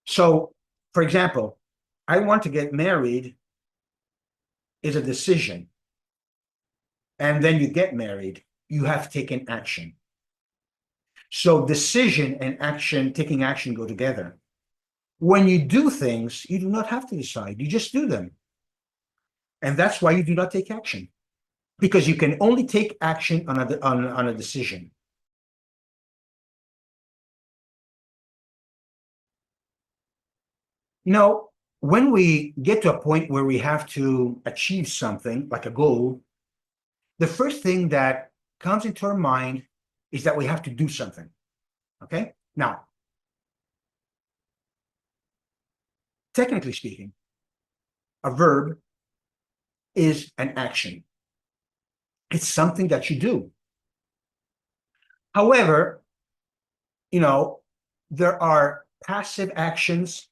So, for example, I want to get married is a decision. And then you get married, you have taken action. So decision and action, taking action go together. When you do things, you do not have to decide, you just do them. And that's why you do not take action, because you can only take action on a decision. You know, when we get to a point where we have to achieve something like a goal, the first thing that comes into our mind is that we have to do something. Okay. Now, technically speaking, a verb is an action. It's something that you do. However, you know, there are passive actions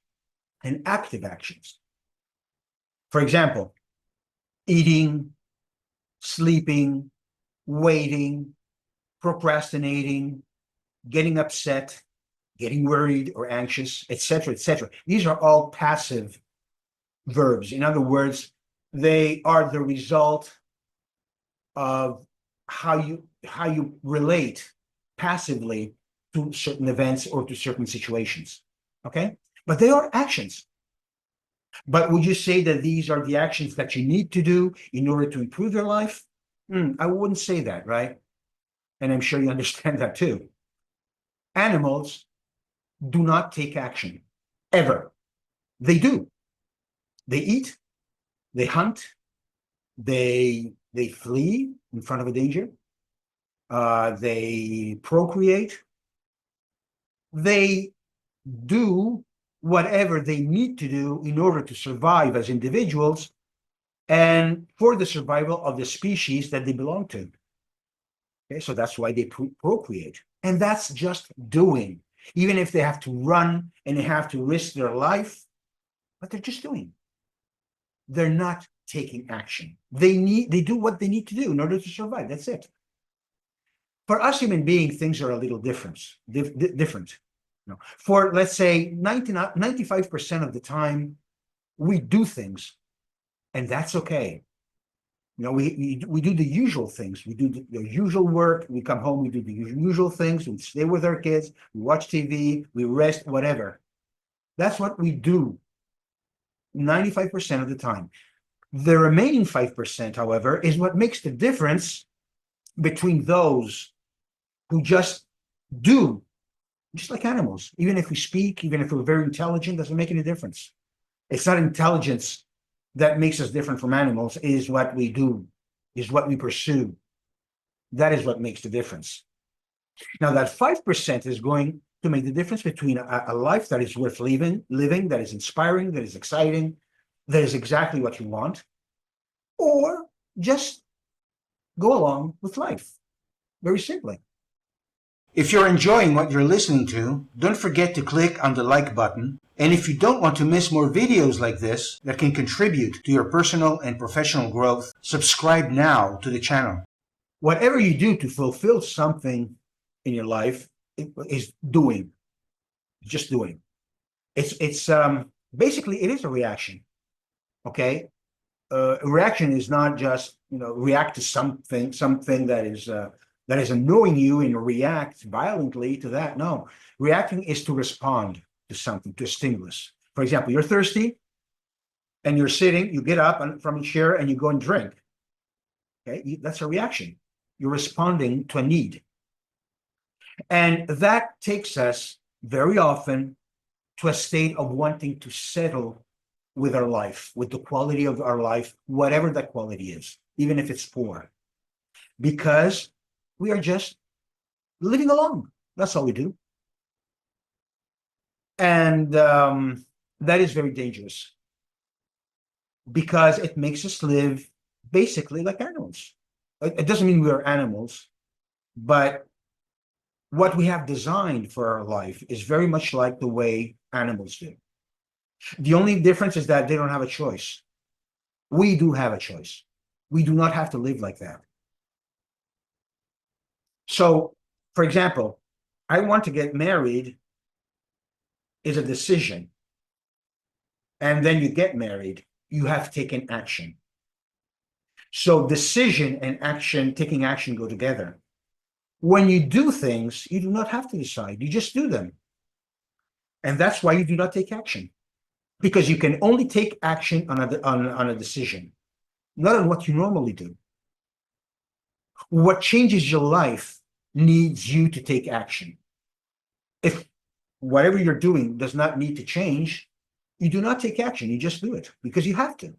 and active actions. For example, eating, sleeping, waiting, procrastinating, getting upset, getting worried or anxious, etc., etc. These are all passive verbs. In other words, they are the result of how you relate passively to certain events or to certain situations. Okay, but they are actions. But would you say that these are the actions that you need to do in order to improve your life? I wouldn't say that, right? And I'm sure you understand that too. Animals do not take action ever. They do. They eat, they hunt, they flee in front of a danger, they procreate, they do whatever they need to do in order to survive as individuals and for the survival of the species that they belong to. Okay, so that's why they procreate. And that's just doing, even if they have to run and they have to risk their life, but they're just doing. They're not taking action. They do what they need to do in order to survive. That's it. For us human beings, things are a little different. For let's say 95% of the time, we do things, and that's okay. We do the usual things. We do the usual work. We come home, we do the usual things. We stay with our kids. We watch TV. We rest, whatever. That's what we do 95% of the time. The remaining 5%, however, is what makes the difference between those who just do, just like animals. Even if we speak, even if we're very intelligent, doesn't make any difference. It's not intelligence that makes us different from animals, is what we do, is what we pursue. That is what makes the difference. Now, that 5% is going to make the difference between a life that is worth living, that is inspiring, that is exciting, that is exactly what you want, or just go along with life, very simply. If you're enjoying what you're listening to, don't forget to click on the like button. And if you don't want to miss more videos like this that can contribute to your personal and professional growth, subscribe now to the channel. Whatever you do to fulfill something in your life is doing, just doing. It's basically it is a reaction. Okay, a reaction is not just react to something that is annoying you and react violently to that. No, reacting is to respond to something, to a stimulus. For example, you're thirsty and you're sitting, you get up from a chair and you go and drink. Okay, that's a reaction. You're responding to a need. And that takes us very often to a state of wanting to settle with our life, with the quality of our life, whatever that quality is, even if it's poor, because we are just living along. That's all we do. And that is very dangerous because it makes us live basically like animals. It doesn't mean we are animals, but what we have designed for our life is very much like the way animals do. The only difference is that they don't have a choice. We do have a choice. We do not have to live like that. So, for example, I want to get married is a decision. and then you get married, you have taken action. So decision and action, taking action, go together. When you do things, you do not have to decide, you just do them. And that's why you do not take action, because you can only take action on a decision, not on what you normally do. What changes your life needs you to take action. If whatever you're doing does not need to change, you do not take action, you just do it because you have to.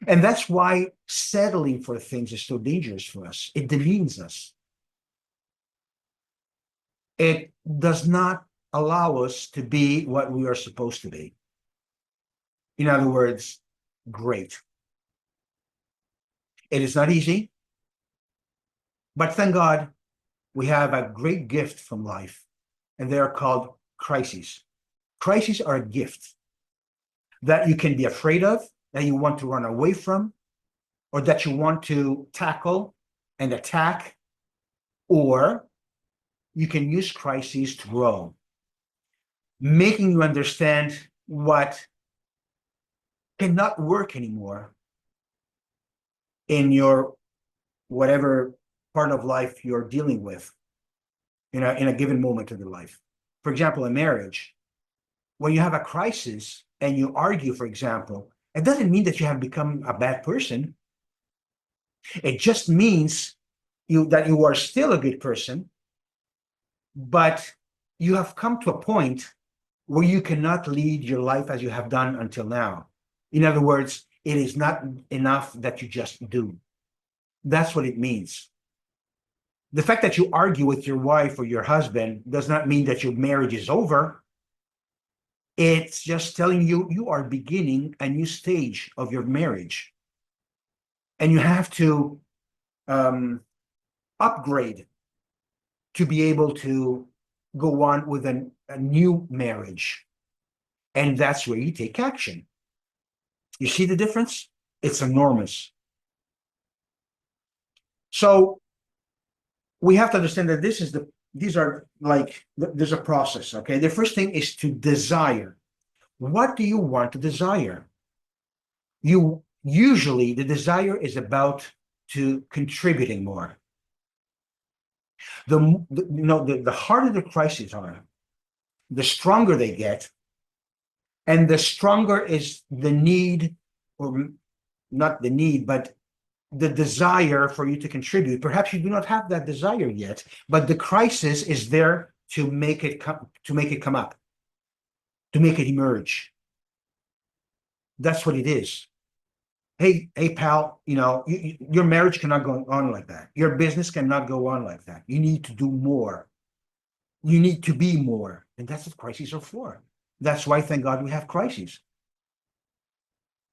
And that's why settling for things is so dangerous for us. It demeans us. It does not allow us to be what we are supposed to be. In other words, great. It is not easy, but thank God we have a great gift from life, and they are called crises. Crises are a gift that you can be afraid of, that you want to run away from, or that you want to tackle and attack, or you can use crises to grow, making you understand what cannot work anymore in your whatever part of life you're dealing with in a given moment of your life. For example, a marriage, when you have a crisis and you argue, for example, it doesn't mean that you have become a bad person. It just means that you are still a good person, but you have come to a point where you cannot lead your life as you have done until now. In other words, it is not enough that you just do. That's what it means. The fact that you argue with your wife or your husband does not mean that your marriage is over. It's just telling you you are beginning a new stage of your marriage. And you have to upgrade to be able to go on with a new marriage. And that's where you take action. You see the difference? It's enormous. So we have to understand that there's a process, okay? The first thing is to desire. What do you want to desire? Usually the desire is about to contributing more. The harder the crises are, the stronger they get, and the stronger is the need, or not the need, but the desire for you to contribute. Perhaps you do not have that desire yet, but the crisis is there to make it come up, to make it emerge. That's what it is. Hey, pal, your marriage cannot go on like that. Your business cannot go on like that. You need to do more. You need to be more. And that's what crises are for. That's why, thank God, we have crises.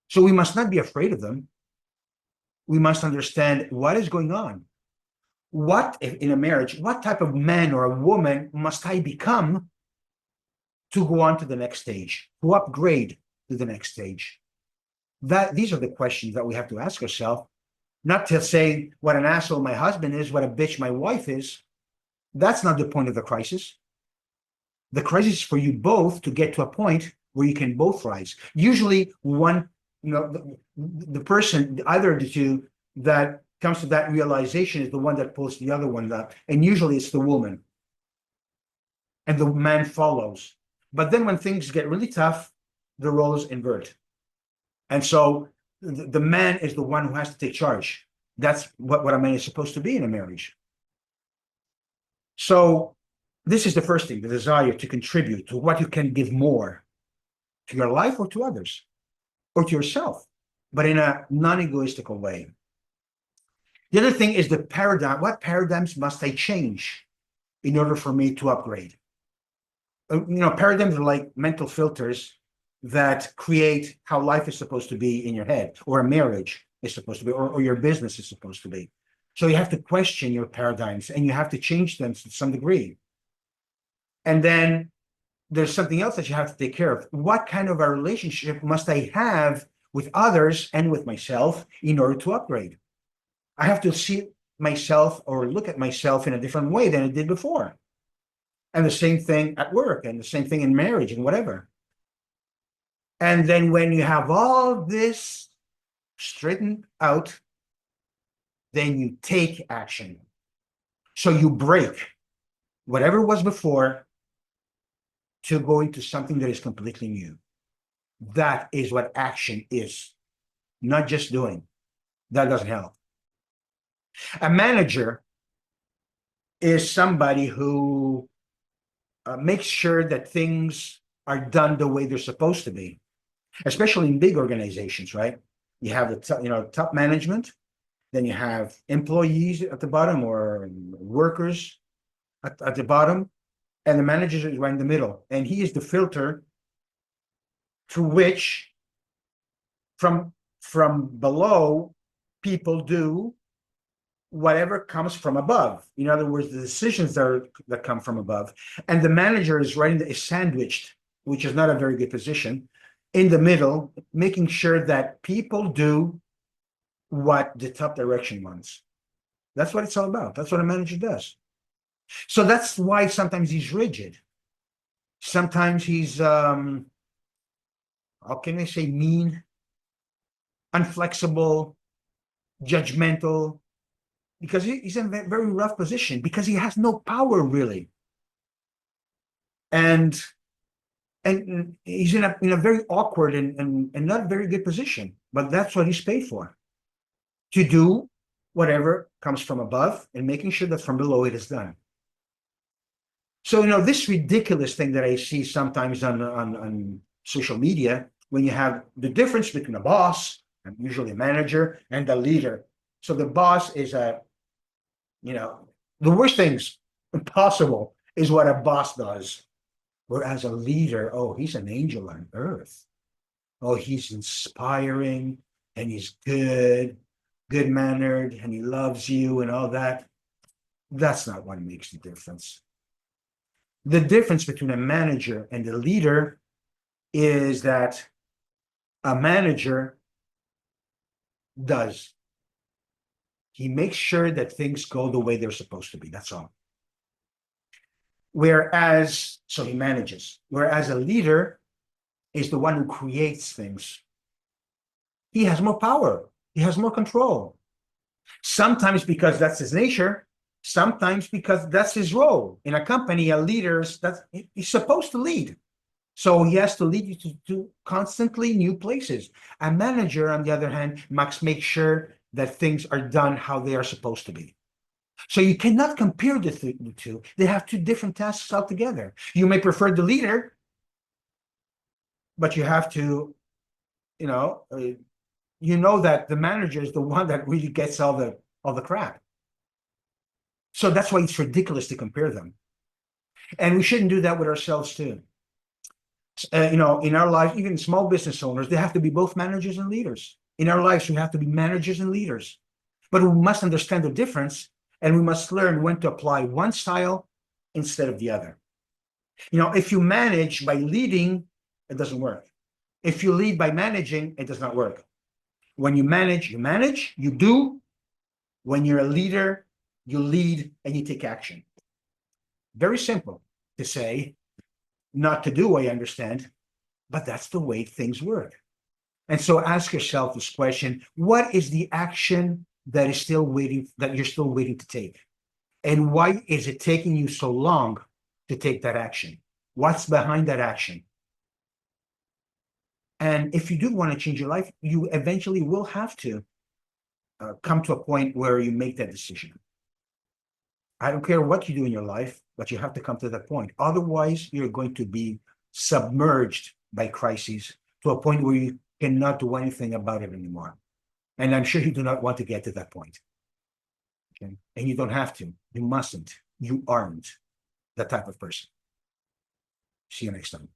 So we must not be afraid of them. We must understand what is going on. What, if in a marriage, what type of man or a woman must I become to go on to the next stage, to upgrade to the next stage? These are the questions that we have to ask ourselves, not to say what an asshole my husband is, what a bitch my wife is. That's not the point of the crisis. The crisis is for you both to get to a point where you can both rise. Usually one, the person, either of the two that comes to that realization is the one that pulls the other one up. And usually it's the woman. And the man follows. But then when things get really tough, the roles invert. And so the man is the one who has to take charge. That's what a man is supposed to be in a marriage. So this is the first thing, the desire to contribute to what you can give more to your life or to others or to yourself, but in a non-egoistical way. The other thing is the paradigm. What paradigms must I change in order for me to upgrade? Paradigms are like mental filters that create how life is supposed to be in your head, or a marriage is supposed to be, or your business is supposed to be. So you have to question your paradigms and you have to change them to some degree. And then there's something else that you have to take care of. What kind of a relationship must I have with others and with myself in order to upgrade? I have to see myself or look at myself in a different way than I did before. And the same thing at work, and the same thing in marriage and whatever. And then when you have all this straightened out, then you take action. So you break whatever was before to go into something that is completely new. That is what action is, not just doing. That doesn't help. A manager is somebody who makes sure that things are done the way they're supposed to be, especially in big organizations, right? You have the top management, then you have employees at the bottom or workers at the bottom, and the manager is right in the middle, and he is the filter through which from below people do whatever comes from above. In other words, the decisions that come from above, and the manager is is sandwiched, which is not a very good position, in the middle, making sure that people do what the top direction wants. That's what it's all about. That's what a manager does. So that's why sometimes he's rigid. Sometimes he's how can I say, mean, unflexible, judgmental, because he's in a very rough position because he has no power really. And he's in a very awkward and not very good position, but that's what he's paid for, to do whatever comes from above and making sure that from below it is done. So, this ridiculous thing that I see sometimes on social media, when you have the difference between a boss, and usually a manager, and a leader. So the boss is the worst things possible is what a boss does. Whereas a leader, oh, he's an angel on earth. Oh, he's inspiring and he's good mannered, and he loves you and all that. That's not what makes the difference. The difference between a manager and a leader is that a manager does. He makes sure that things go the way they're supposed to be. That's all. So he manages. Whereas a leader is the one who creates things. He has more power. He has more control. Sometimes because that's his nature, sometimes because that's his role. In a company, a leader, he's supposed to lead. So he has to lead you to constantly new places. A manager, on the other hand, must make sure that things are done how they are supposed to be. So you cannot compare the two. They have two different tasks altogether. You may prefer the leader, but you have to, that the manager is the one that really gets all the crap. So that's why it's ridiculous to compare them. And we shouldn't do that with ourselves too. In our lives, even small business owners, they have to be both managers and leaders. In our lives, we have to be managers and leaders. But we must understand the difference, and we must learn when to apply one style instead of the other. If you manage by leading, it doesn't work. If you lead by managing, it does not work. When you manage, you do. When you're a leader, you lead and you take action. Very simple to say, not to do, I understand, but that's the way things work. And so ask yourself this question: what is the action that you're still waiting to take? And why is it taking you so long to take that action? What's behind that action? And if you do want to change your life, you eventually will have to come to a point where you make that decision. I don't care what you do in your life, but you have to come to that point. Otherwise, you're going to be submerged by crises to a point where you cannot do anything about it anymore. And I'm sure you do not want to get to that point. Okay? And you don't have to. You mustn't. You aren't that type of person. See you next time.